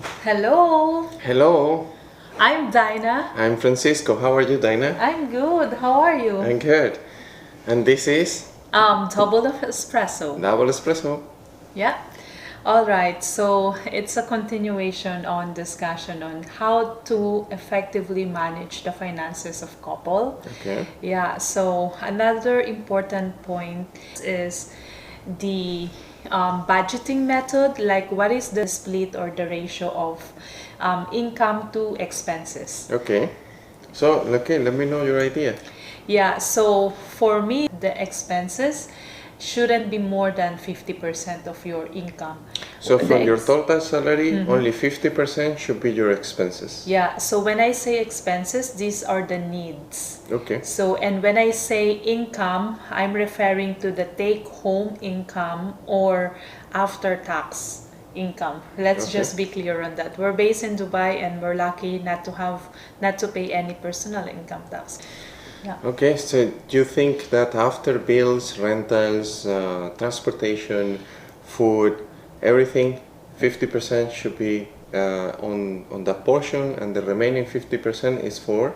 Hello, Hello, I'm Dinah. I'm Francisco. How are you, Dinah? I'm good. How are you? I'm good. And this is Double of espresso. Double Espresso. Yeah. All right. So it's a continuation on discussion on how to effectively manage the finances of couple. Okay. Yeah. So another important point is the budgeting method. Like, what is the split or the ratio of income to expenses? Okay. So, okay, let me know your idea. Yeah, so for me, the expenses shouldn't be more than 50% of your income. So, The from your ex- total salary, only 50% should be your expenses. yeah, so when I say expenses, these are the needs. Okay. So, and when I say income, I'm referring to the take home income or after tax income. Let's Okay. just be clear on that. We're based in Dubai and we're lucky not to pay any personal income tax. Yeah. Okay, so do you think that after bills, rentals, transportation, food, everything, 50% should be on that portion, and the remaining 50% is for?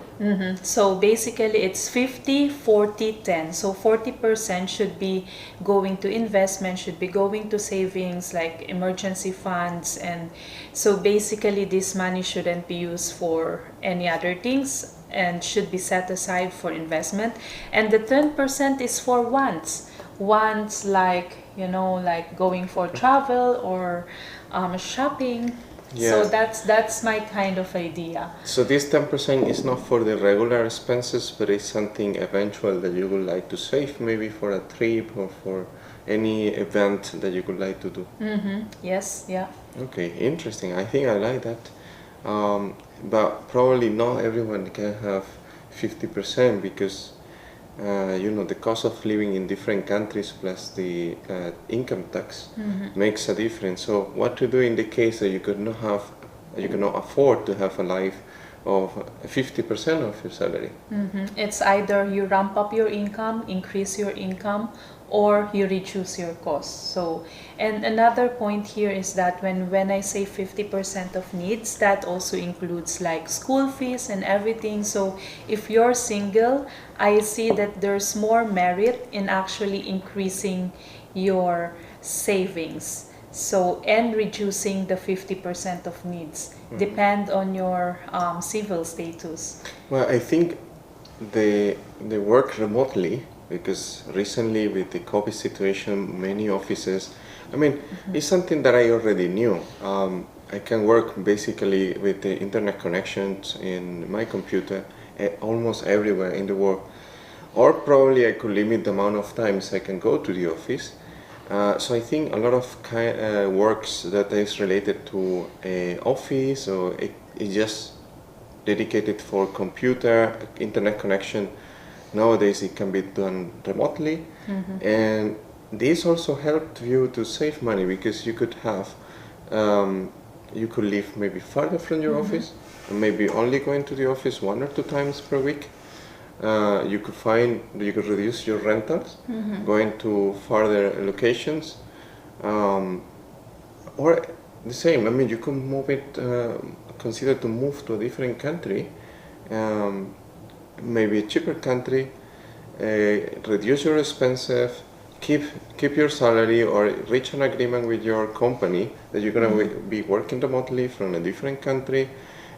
So basically it's 50, 40, 10. So 40% should be going to investment, should be going to savings like emergency funds. And so basically this money shouldn't be used for any other things and should be set aside for investment. And the 10% is for wants. Wants like, like going for travel or shopping. So Yeah. that's my kind of idea. So this 10% is not for the regular expenses, but it's something eventual that you would like to save, maybe for a trip or for any event that you would like to do. Yes, yeah. Okay, interesting. I think I like that. But probably not everyone can have 50% because the cost of living in different countries plus the income tax makes a difference. So what to do in the case that you cannot afford to have a life of 50% of your salary? It's either you ramp up your income, increase your income, or you reduce your costs. So, and another point here is that when I say 50% of needs, that also includes like school fees and everything. So, if you're single, I see that there's more merit in actually increasing your savings. So, and reducing the 50% of needs depend on your civil status. Well, I think they work remotely because recently with the COVID situation, many offices. I mean, it's something that I already knew. I can work basically with the internet connections in my computer almost everywhere in the world. Or probably I could limit the amount of times I can go to the office. So I think a lot of works that is related to a office or it just dedicated for computer internet connection. Nowadays it can be done remotely, and this also helped you to save money because you could have you could live maybe farther from your office and maybe only going to the office 1 or 2 times per week. You could reduce your rentals going to farther locations, or the same. I mean, you could move it, consider to move to a different country, maybe a cheaper country, reduce your expenses, keep your salary, or reach an agreement with your company that you're gonna be working remotely from a different country.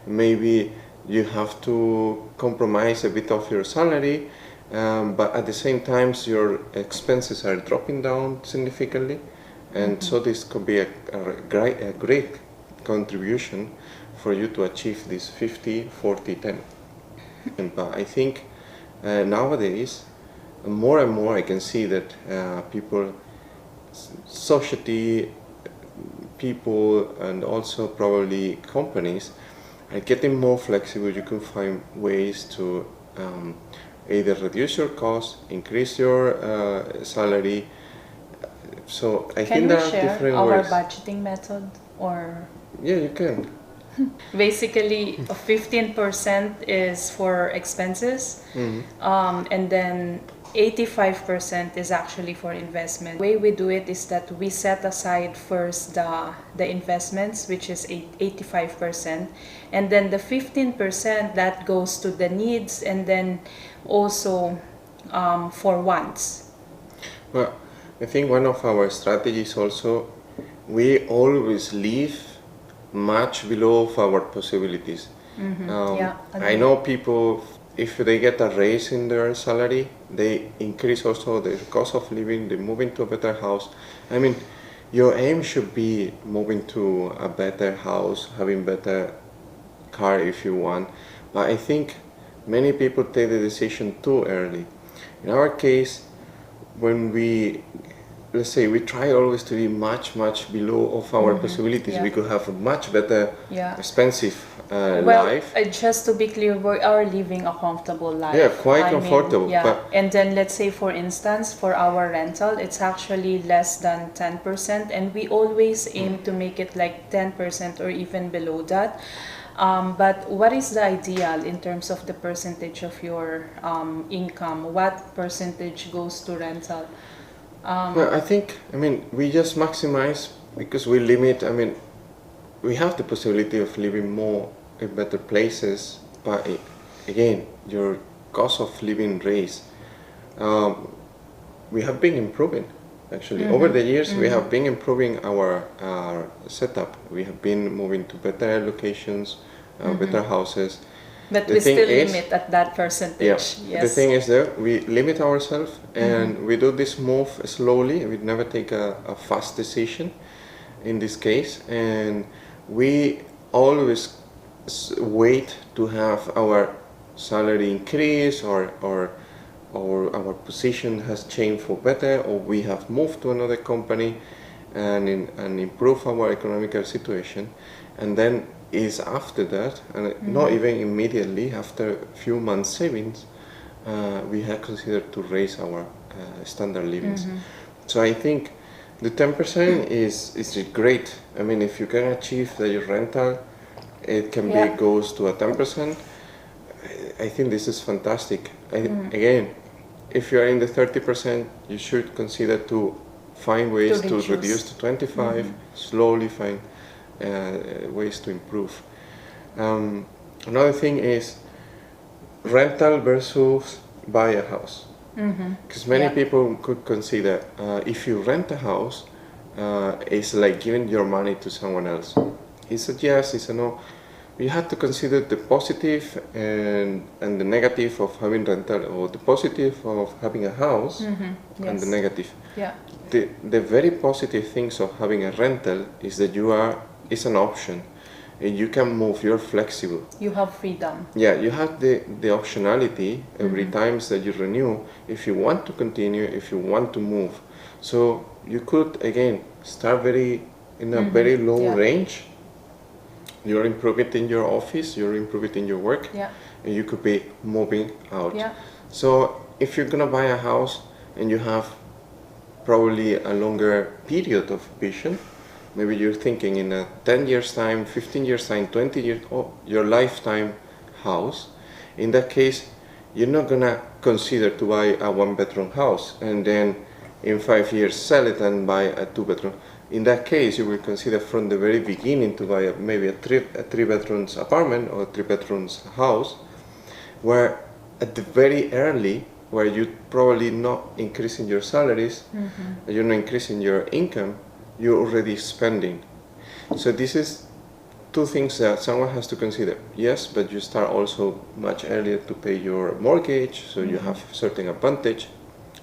Maybe you have to compromise a bit of your salary, but at the same time your expenses are dropping down significantly, and so this could be a great contribution for you to achieve this 50, 40, 10. But I think nowadays, more and more I can see that people, society, people, and also probably companies are getting more flexible. You can find ways to either reduce your costs, increase your salary. So I Can think we there are share different our ways. budgeting method? Or Yeah, you can. basically 15% is for expenses, and then 85% is actually for investment. The way we do it is that we set aside first the investments, which is 85%, and then the 15% that goes to the needs, and then also for wants. Well, I think one of our strategies also, we always live much below of our possibilities. Yeah, I know people, if they get a raise in their salary, they increase also the cost of living, they move into a better house. I mean, your aim should be moving to a better house, having better car if you want. But I think many people take the decision too early. In our case, when we, let's say, we try always to be much below of our possibilities, yeah. we could have a much better, Yeah. expensive Well, life. just to be clear, we are living a comfortable life. Yeah, quite I mean, comfortable, yeah, but- and then let's say, for instance, for our rental, it's actually less than 10%, and we always aim to make it like 10% or even below that. But what is the ideal in terms of the percentage of your income? What percentage goes to rental? Well, I think, I mean, we just maximize because we limit, I mean, we have the possibility of living more in better places, but again, your cost of living raise. We have been improving, actually. Over the years, we have been improving our setup. We have been moving to better locations, better houses. But The we thing still is- limit at that percentage. Yeah, the thing is that we limit ourselves and we do this move slowly. We never take a fast decision in this case, and we always wait to have our salary increase or our position has changed for better, or we have moved to another company and improve our economical situation, and then is after that, and not even immediately, after a few months savings, we have considered to raise our standard livings. So I think the 10% is great. I mean, if you can achieve that your rental, it can Yeah. be goes to a 10%. I think this is fantastic. Again, if you are in the 30%, you should consider to find ways to reduce. reduce to 25, slowly find ways to improve. Another thing is rental versus buy a house. Because many Yeah. people could consider if you rent a house, it's like giving your money to someone else. It's a yes, it's a no. You have to consider the positive and the negative of having rental, or the positive of having a house and the Yes. negative. Yeah. The very positive things of having a rental is that it's an option, and you can move. You're flexible. You have freedom. Yeah, you have the optionality every time that you renew. If you want to continue, if you want to move, so you could again start in a very low Yeah. range. You're improving in your office. You're improving in your work, Yeah. and you could be moving out. Yeah. So if you're gonna buy a house and you have probably a longer period of vision, maybe you're thinking in a 10 years time, 15 years time, 20 years, your lifetime house. In that case, you're not gonna consider to buy a 1-bedroom house and then in 5 years sell it and buy a 2-bedroom. In that case, you will consider from the very beginning to buy maybe a 3-bedrooms apartment or a 3-bedrooms house, where at the very early, where you're probably not increasing your salaries, you're not increasing your income, you're already spending. So this is two things that someone has to consider. Yes, but you start also much earlier to pay your mortgage, so you have certain advantage.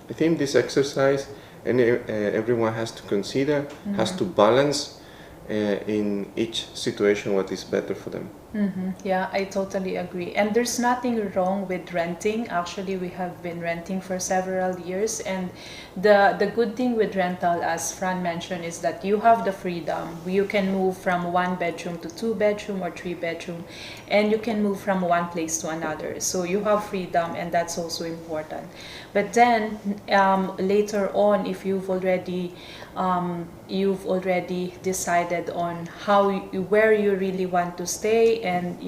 I think this exercise, and everyone has to consider, has to balance in each situation what is better for them. Yeah, I totally agree. And there's nothing wrong with renting. Actually, we have been renting for several years. And the good thing with rental, as Fran mentioned, is that you have the freedom. You can move from 1-bedroom to 2-bedroom or 3-bedroom, and you can move from one place to another. So you have freedom, and that's also important. But then later on, if you've already you've already decided on where you really want to stay, and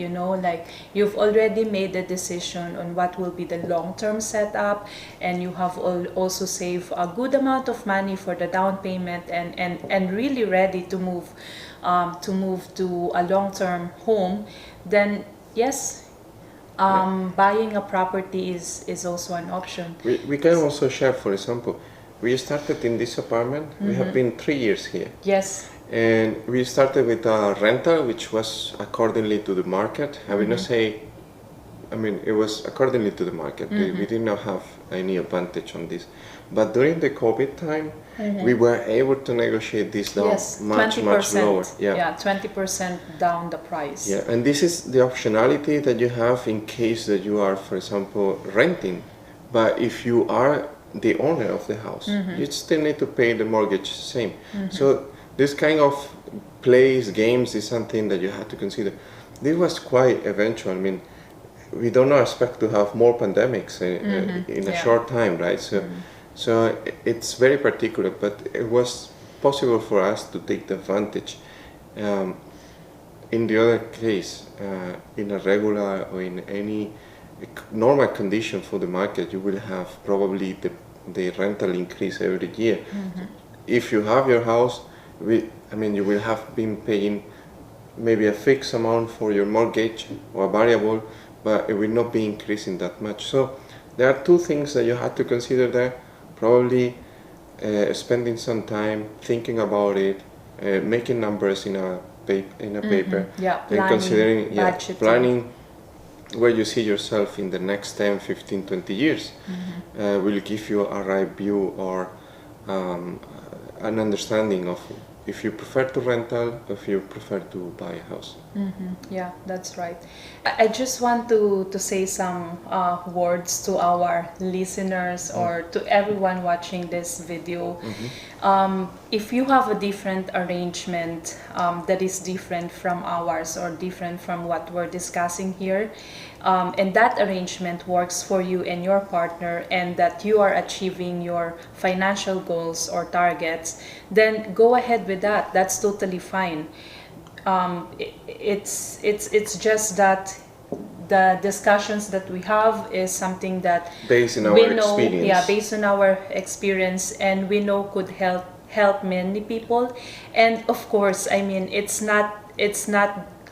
like you've already made a decision on what will be the long-term setup, and you have also saved a good amount of money for the down payment, and really ready to move to a long-term home, then yes, buying a property is also an option. We can also share, for example, we started in this apartment. We have been 3 years here. Yes. And we started with a rental, which was accordingly to the market. I will not say, I mean, it was accordingly to the market. We did not have any advantage on this. But during the COVID time, we were able to negotiate this down much lower. Yeah, 20% down the price. Yeah, and this is the optionality that you have in case that you are, for example, renting. But if you are the owner of the house, you still need to pay the mortgage same. So this kind of plays, games is something that you have to consider. This was quite eventual. I mean, we don't expect to have more pandemics in a short time, right? So it's very particular, but it was possible for us to take the advantage. In the other case, in a regular or in any normal condition for the market, you will have probably the rental increase every year. If you have your house, you will have been paying maybe a fixed amount for your mortgage or a variable, but it will not be increasing that much. So there are two things that you have to consider there. Probably spending some time thinking about it, making numbers in a paper, and considering planning where you see yourself in the next 10, 15, 20 years. Will give you a right view or an understanding of if you prefer to rental, if you prefer to buy a house. Yeah, that's right. I just want to say some words to our listeners or to everyone watching this video. If you have a different arrangement that is different from ours or different from what we're discussing here, and that arrangement works for you and your partner, and that you are achieving your financial goals or targets, then go ahead with that. That's totally fine. It's just that the discussions that we have is something that based on our experience. Yeah, based on our experience, and we know could help many people. And of course, I mean, it's not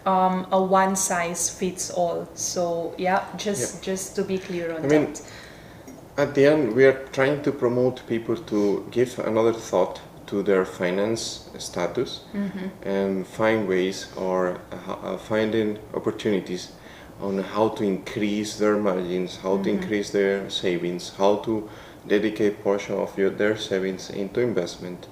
a one size fits all. So just to be clear on that. At the end, we are trying to promote people to give another thought to their finance status and find ways or finding opportunities on how to increase their margins, how to increase their savings, how to dedicate portion of their savings into investment.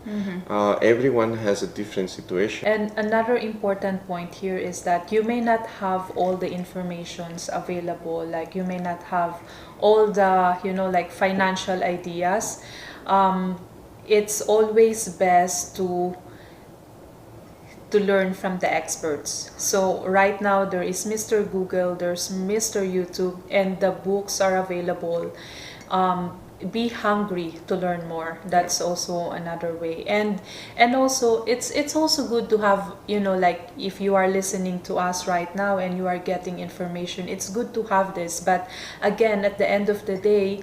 Everyone has a different situation. And another important point here is that you may not have all the informations available, like you may not have all the like financial ideas. It's always best to learn from the experts. So right now there is Mr. Google, there's Mr. YouTube, and the books are available. Be hungry to learn more. That's also another way. And also it's also good to have, like if you are listening to us right now and you are getting information, it's good to have this. But again, at the end of the day,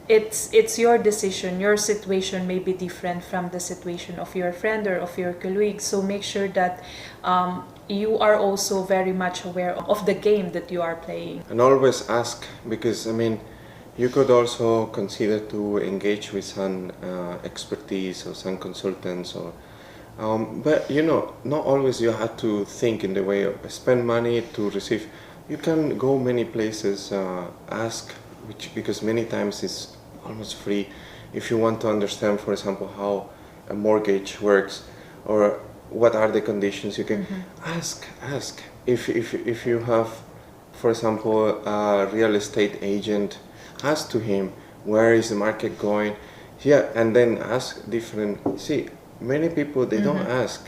it's your decision. Your situation may be different from the situation of your friend or of your colleague. So make sure that you are also very much aware of the game that you are playing. And always ask, because you could also consider to engage with some expertise or some consultants, or but not always you have to think in the way of spend money to receive. You can go many places, ask, because many times it's almost free. If you want to understand, for example, how a mortgage works or what are the conditions, you can ask. If you have, for example, a real estate agent, ask to him where is the market going, and then ask different. See, many people they don't ask.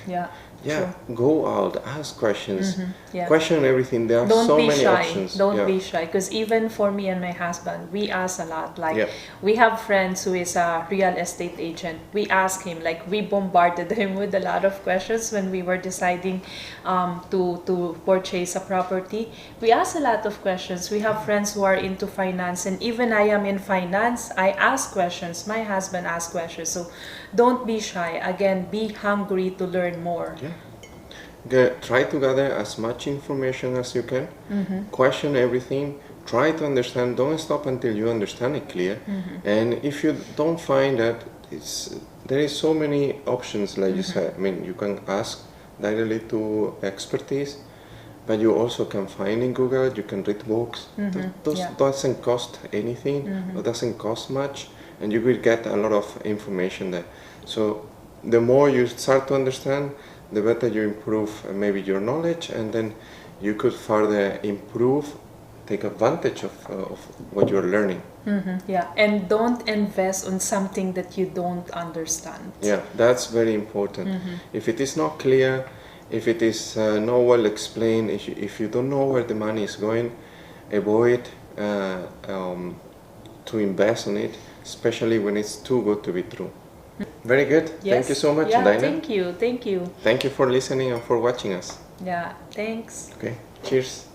Yeah, go out, ask questions, Yeah. question everything. There are Don't so be many shy. options. Don't Yeah. be shy. Because even for me and my husband, we ask a lot. Like, Yeah. we have friends who is a real estate agent. We ask him, like, we bombarded him with a lot of questions when we were deciding to purchase a property. We ask a lot of questions. We have friends who are into finance, and even I am in finance. I ask questions. My husband asks questions. So don't be shy. Again, be hungry to learn more. Yeah. Try to gather as much information as you can. Question everything. Try to understand. Don't stop until you understand it clear. And if you don't find that, there is so many options, like you said. I mean, you can ask directly to expertise, but you also can find in Google. You can read books. Those Yeah. doesn't cost anything. It doesn't cost much, and you will get a lot of information there. So the more you start to understand, the better you improve maybe your knowledge, and then you could further improve, take advantage of what you're learning. Yeah, and don't invest on something that you don't understand. Yeah, that's very important. If it is not clear, if it is not well explained, if you don't know where the money is going, avoid to invest on it, especially when it's too good to be true. Very good. Yes. Thank you so much, Yeah, Dinah. thank you. Thank you. Thank you for listening and for watching us. Yeah, thanks. Okay, cheers.